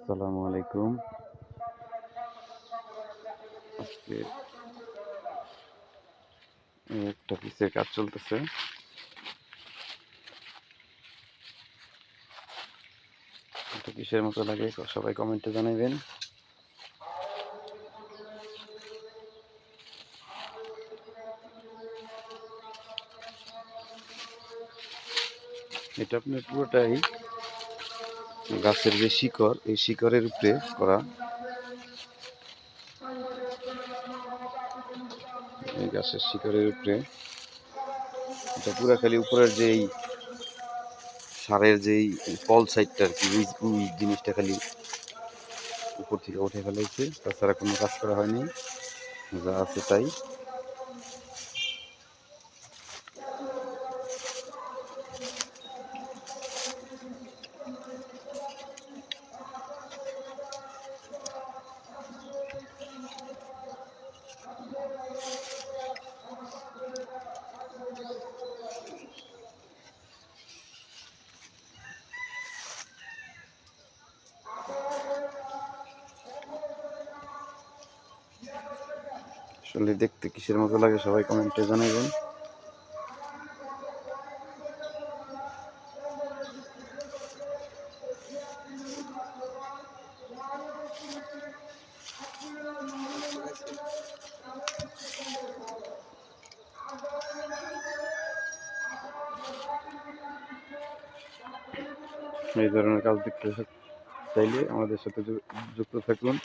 আসসালামু আলাইকুম। আজকে একটা পিসের কাজ চলতেছে। এটা কিসের মতো লাগে সবাই কমেন্টে জানাবেন। এটা আপনার পুরোটাই গাছের যে শিকড়, এই শিকড়ের উপরে করা। এই গাছের শিকড়ের উপরে এটা পুরো খালি উপরের যেই সারের যেই ফল সাইডটা আর কি, ওই জিনিসটা খালি উপর থেকে উঠে ফেলাইছে, তাছাড়া কোনো কাজ করা হয়নি, যা আছে তাই। আসলে দেখতে কিসের মতো লাগে সবাই কমেন্টে জানাবেন। এই ধরনের কাজ দেখতে চাইলে আমাদের সাথে যুক্ত থাকুন।